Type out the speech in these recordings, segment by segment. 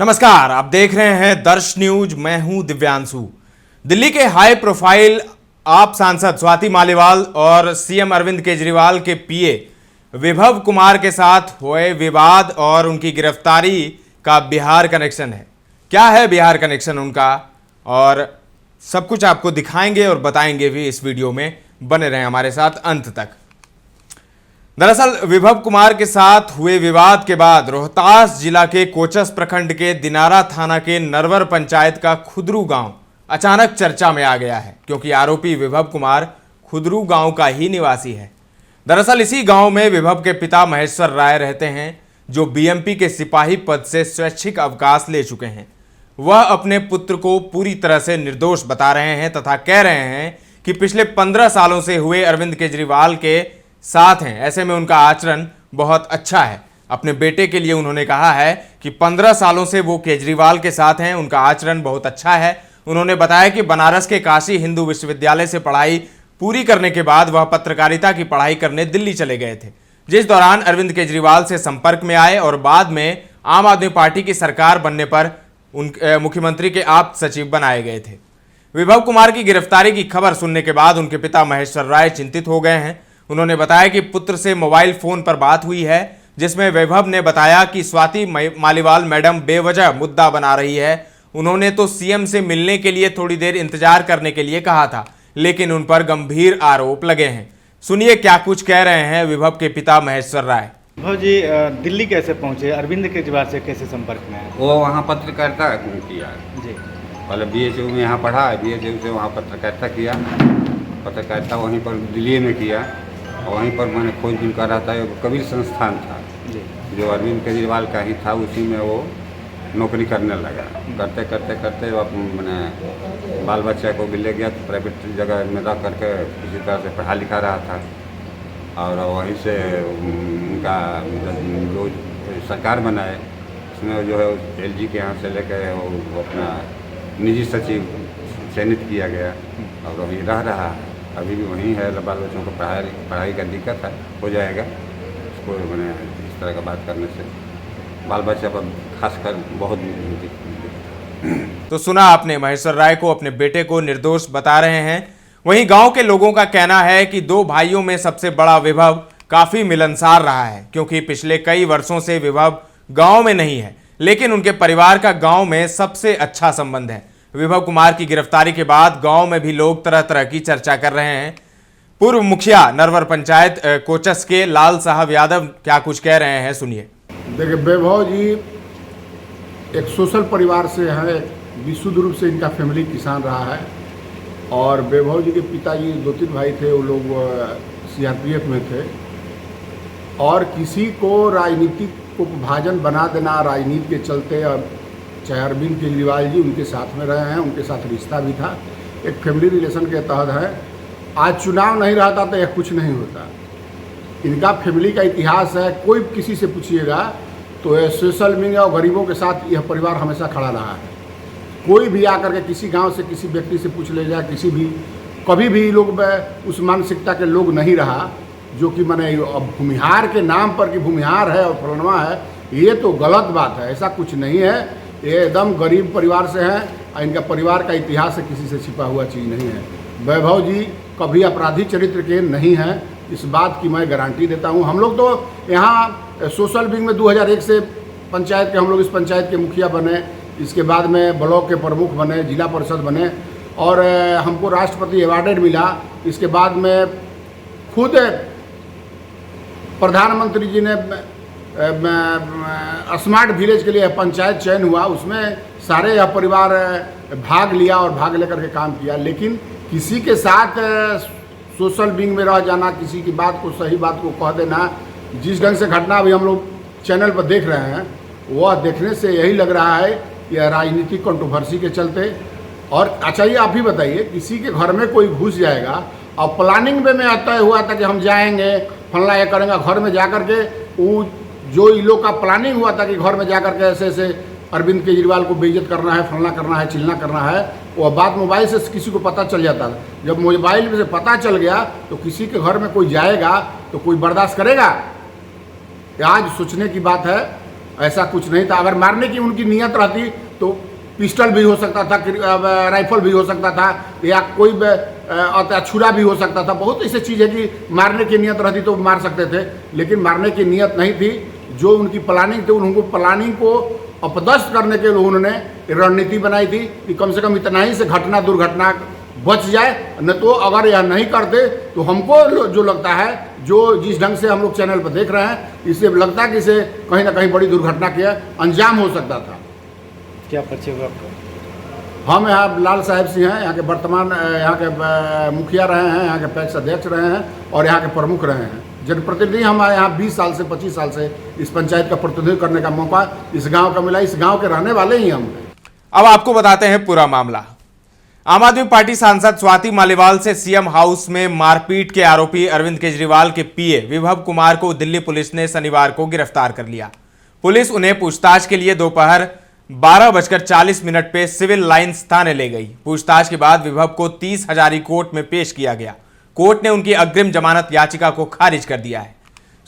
नमस्कार, आप देख रहे हैं दर्श न्यूज। मैं हूं दिव्यांशु। दिल्ली के हाई प्रोफाइल आप सांसद स्वाति मालीवाल और सीएम अरविंद केजरीवाल के पीए विभव कुमार के साथ हुए विवाद और उनकी गिरफ्तारी का बिहार कनेक्शन है। क्या है बिहार कनेक्शन उनका, और सब कुछ आपको दिखाएंगे और बताएंगे भी इस वीडियो में। बने रहें हमारे साथ अंत तक। दरअसल विभव कुमार के साथ हुए विवाद के बाद रोहतास जिला के कोचस प्रखंड के दिनारा थाना के नरवर पंचायत का खुदरू गांव अचानक चर्चा में आ गया है, क्योंकि आरोपी विभव कुमार खुदरू गांव का ही निवासी है। दरअसल इसी गांव में विभव के पिता महेश्वर राय रहते हैं, जो बीएमपी के सिपाही पद से स्वैच्छिक अवकाश ले चुके हैं। वह अपने पुत्र को पूरी तरह से निर्दोष बता रहे हैं तथा कह रहे हैं कि पिछले 15 सालों से हुए अरविंद केजरीवाल के साथ हैं। ऐसे में उनका आचरण बहुत अच्छा है। अपने बेटे के लिए उन्होंने कहा है कि 15 सालों से वो केजरीवाल के साथ हैं, उनका आचरण बहुत अच्छा है। उन्होंने बताया कि बनारस के काशी हिंदू विश्वविद्यालय से पढ़ाई पूरी करने के बाद वह पत्रकारिता की पढ़ाई करने दिल्ली चले गए थे, जिस दौरान अरविंद केजरीवाल से संपर्क में आए और बाद में आम आदमी पार्टी की सरकार बनने पर मुख्यमंत्री के आप सचिव बनाए गए थे। विभव कुमार की गिरफ्तारी की खबर सुनने के बाद उनके पिता महेश्वर राय चिंतित हो गए हैं। उन्होंने बताया कि पुत्र से मोबाइल फोन पर बात हुई है, जिसमें विभव ने बताया कि स्वाति मालीवाल मैडम बेवजह मुद्दा बना रही है। उन्होंने तो सीएम से मिलने के लिए थोड़ी देर इंतजार करने के लिए कहा था, लेकिन उन पर गंभीर आरोप लगे हैं। सुनिए क्या कुछ कह रहे हैं विभव के पिता महेश्वर राय। विभव जी दिल्ली कैसे पहुंचे, अरविंद केजरीवाल से कैसे संपर्क में आए? वो वहाँ पत्रकारिता किया जी। पहले बीएचयू में यहाँ पढ़ा, बीएचयू से वहाँ पत्रकारिता किया। पत्रकारिता वहीं पर दिल्ली में किया और वहीं पर मैंने खोजबीन कर रहा था। एक कबीर संस्थान था जी, जो अरविंद केजरीवाल का ही था, उसी में वो नौकरी करने लगा। करते करते करते वो मैंने बाल बच्चा को भी ले गया, तो प्राइवेट जगह में रह करके किसी तरह से पढ़ा लिखा रहा था। और वहीं से उनका जो सरकार बनाए, उसमें जो है एलजी के यहाँ से लेकर वो अपना निजी सचिव चयनित किया गया और वहीं रह रहा है। अभी भी वहीं है। बाल बच्चों को पढ़ाई का दिक्कत है, हो जाएगा। उसको मैंने इस तरह का बात करने से बाल बच्चा पर खासकर बहुत तो सुना आपने, महेश्वर राय को अपने बेटे को निर्दोष बता रहे हैं। वहीं गांव के लोगों का कहना है कि दो भाइयों में सबसे बड़ा विभव काफी मिलनसार रहा है, क्योंकि पिछले कई वर्षों से विभव गांव में नहीं है, लेकिन उनके परिवार का गांव में सबसे अच्छा संबंध है। विभव कुमार की गिरफ्तारी के बाद गांव में भी लोग तरह तरह की चर्चा कर रहे हैं। पूर्व मुखिया नरवर पंचायत कोचस के लाल साहब यादव क्या कुछ कह रहे हैं, सुनिए। देखिए, वैभव जी एक सोशल परिवार से है, विशुद्ध रूप से इनका फैमिली किसान रहा है। और वैभव जी के पिताजी 2-3 भाई थे, वो लोग सीआरपीएफ में थे। और किसी को राजनीतिक को भाजन बना देना राजनीति के चलते, और चाहे अरविंद केजरीवाल जी उनके साथ में रहे हैं, उनके साथ रिश्ता भी था, एक फैमिली रिलेशन के तहत है। आज चुनाव नहीं रहता तो यह कुछ नहीं होता। इनका फैमिली का इतिहास है, कोई किसी से पूछिएगा तो यह सोशल मीडिया और गरीबों के साथ यह परिवार हमेशा खड़ा रहा है। कोई भी आकर के किसी गांव से किसी व्यक्ति से पूछ ले जाए, किसी भी कभी भी लोग में उस मानसिकता के लोग नहीं रहा, जो कि मैंने अब भूमिहार के नाम पर कि भूमिहार है और फलनवा है, ये तो गलत बात है। ऐसा कुछ नहीं है। ये एकदम गरीब परिवार से हैं और इनका परिवार का इतिहास से किसी से छिपा हुआ चीज़ नहीं है। वैभव जी कभी अपराधी चरित्र के नहीं हैं, इस बात की मैं गारंटी देता हूँ। हम लोग तो यहाँ सोशल विंग में 2001 से पंचायत के, हम लोग इस पंचायत के मुखिया बने, इसके बाद में ब्लॉक के प्रमुख बने, जिला परिषद बने और हमको राष्ट्रपति अवार्ड मिला। इसके बाद में खुद प्रधानमंत्री जी ने स्मार्ट विलेज के लिए पंचायत चयन हुआ, उसमें सारे यह परिवार भाग लिया और भाग लेकर के काम किया। लेकिन किसी के साथ सोशल विंग में रह जाना, किसी की बात को, सही बात को कह देना, जिस ढंग से घटना अभी हम लोग चैनल पर देख रहे हैं, वह देखने से यही लग रहा है कि राजनीतिक कंट्रोवर्सी के चलते। और अच्छा, ये आप ही बताइए, किसी के घर में कोई घुस जाएगा और प्लानिंग में तय हुआ था कि हम जाएंगे फलना ये करेंगे, घर में जाकर के वो जो इन लोग का प्लानिंग हुआ था कि घर में जाकर के ऐसे ऐसे अरविंद केजरीवाल को बेइज्जत करना है, फलना करना है, चिल्ला करना है, वो बात मोबाइल से किसी को पता चल जाता था। जब मोबाइल से पता चल गया तो किसी के घर में कोई जाएगा तो कोई बर्दाश्त करेगा? आज सोचने की बात है। ऐसा कुछ नहीं था। अगर मारने की उनकी नीयत रहती तो पिस्टल भी हो सकता था, राइफल भी हो सकता था, या कोई छुरा भी हो सकता था। बहुत ऐसी चीज़ है कि मारने की नीयत रहती तो मार सकते थे, लेकिन मारने की नीयत नहीं थी। जो उनकी प्लानिंग थी, उनको प्लानिंग को अपदस्थ करने के लिए उन्होंने रणनीति बनाई थी कि कम से कम इतना ही से घटना दुर्घटना बच जाए, न तो अगर यह नहीं करते तो हमको जो लगता है, जो जिस ढंग से हम लोग चैनल पर देख रहे हैं, इससे लगता है कि इसे कहीं ना कहीं बड़ी दुर्घटना के अंजाम हो सकता था। क्या परिचय हुआ आपका? हम यहाँ लाल साहब सिंह हैं, यहाँ के वर्तमान यहाँ के मुखिया रहे हैं, यहाँ के पैक्स अध्यक्ष रहे हैं और यहाँ के प्रमुख रहे हैं। जनप्रतिनिधि हम यहाँ 20 साल से 25 साल से इस पंचायत का प्रतिनिधित्व करने का मौका इस गांव का मिला। इस गांव के रहने वाले ही हम हैं। अब आपको बताते हैं पूरा मामला। आम आदमी पार्टी सांसद स्वाति मालीवाल से सीएम हाउस में मारपीट के आरोपी अरविंद केजरीवाल के पीए विभव कुमार को दिल्ली पुलिस ने शनिवार को गिरफ्तार कर लिया। पुलिस उन्हें पूछताछ के लिए दोपहर 12:40 पे सिविल लाइंस थाने ले गई। पूछताछ के बाद विभव को 30 हजारी कोर्ट में पेश किया गया। कोर्ट ने उनकी अग्रिम जमानत याचिका को खारिज कर दिया है।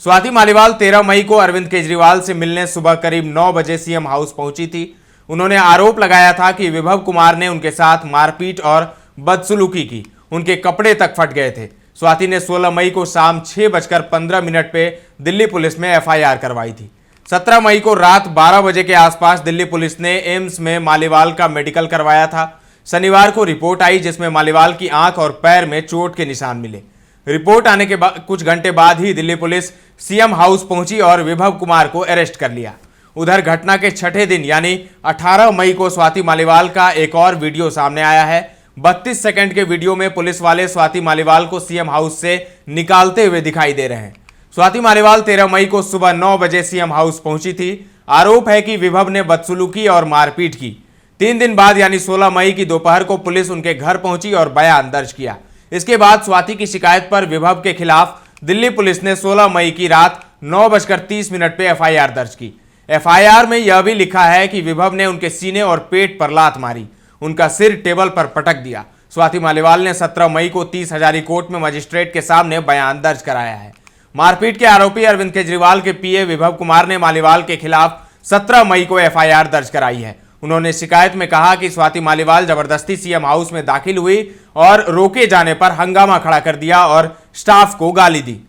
स्वाति मालीवाल 13 मई को अरविंद केजरीवाल से मिलने सुबह करीब 9 बजे सीएम हाउस पहुंची थी। उन्होंने आरोप लगाया था कि विभव कुमार ने उनके साथ मारपीट और बदसलूकी की। उनके कपड़े तक फट गए थे। स्वाति ने 16 मई को शाम 6:15 पे दिल्ली पुलिस में एफआईआर करवाई थी। 17 मई को रात 12 बजे के आसपास दिल्ली पुलिस ने एम्स में मालीवाल का मेडिकल करवाया था। शनिवार को रिपोर्ट आई जिसमें मालीवाल की आंख और पैर में चोट के निशान मिले। रिपोर्ट आने के बाद कुछ घंटे बाद ही दिल्ली पुलिस सीएम हाउस पहुंची और विभव कुमार को अरेस्ट कर लिया। उधर घटना के छठे दिन यानी 18 मई को स्वाति मालीवाल का एक और वीडियो सामने आया है। 32 सेकंड के वीडियो में पुलिस वाले स्वाति मालीवाल को सीएम हाउस से निकालते हुए दिखाई दे रहे हैं। स्वाति मालीवाल 13 मई को सुबह 9 बजे सीएम हाउस पहुंची थी। आरोप है कि विभव ने बदसलूकी और मारपीट की। 3 दिन बाद यानी 16 मई की दोपहर को पुलिस उनके घर पहुंची और बयान दर्ज किया। इसके बाद स्वाति की शिकायत पर विभव के खिलाफ दिल्ली पुलिस ने 16 मई की रात 9:30 पे एफआईआर दर्ज की। एफआईआर में यह भी लिखा है कि विभव ने उनके सीने और पेट पर लात मारी, उनका सिर टेबल पर पटक दिया। स्वाति मालीवाल ने 17 मई को 30 हजारी कोर्ट में मजिस्ट्रेट के सामने बयान दर्ज कराया है। मारपीट के आरोपी अरविंद केजरीवाल के पीए विभव कुमार ने मालीवाल के खिलाफ 17 मई को एफआईआर दर्ज कराई है। उन्होंने शिकायत में कहा कि स्वाति मालीवाल जबरदस्ती सीएम हाउस में दाखिल हुई और रोके जाने पर हंगामा खड़ा कर दिया और स्टाफ को गाली दी।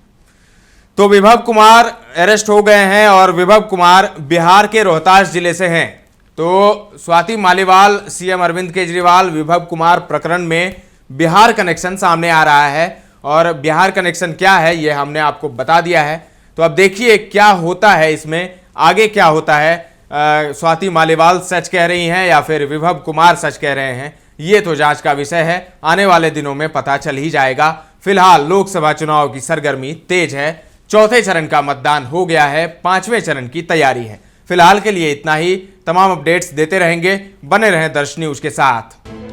तो विभव कुमार अरेस्ट हो गए हैं और विभव कुमार बिहार के रोहतास जिले से हैं। तो स्वाति मालीवाल, सीएम अरविंद केजरीवाल, विभव कुमार प्रकरण में बिहार कनेक्शन सामने आ रहा है और बिहार कनेक्शन क्या है ये हमने आपको बता दिया है। तो अब देखिए क्या होता है इसमें, आगे क्या होता है। स्वाति मालीवाल सच कह रही हैं या फिर विभव कुमार सच कह रहे हैं, ये तो जांच का विषय है। आने वाले दिनों में पता चल ही जाएगा। फिलहाल लोकसभा चुनाव की सरगर्मी तेज है। चौथे चरण का मतदान हो गया है, 5वें चरण की तैयारी है। फिलहाल के लिए इतना ही। तमाम अपडेट्स देते रहेंगे, बने रहें दर्श न्यूज के साथ।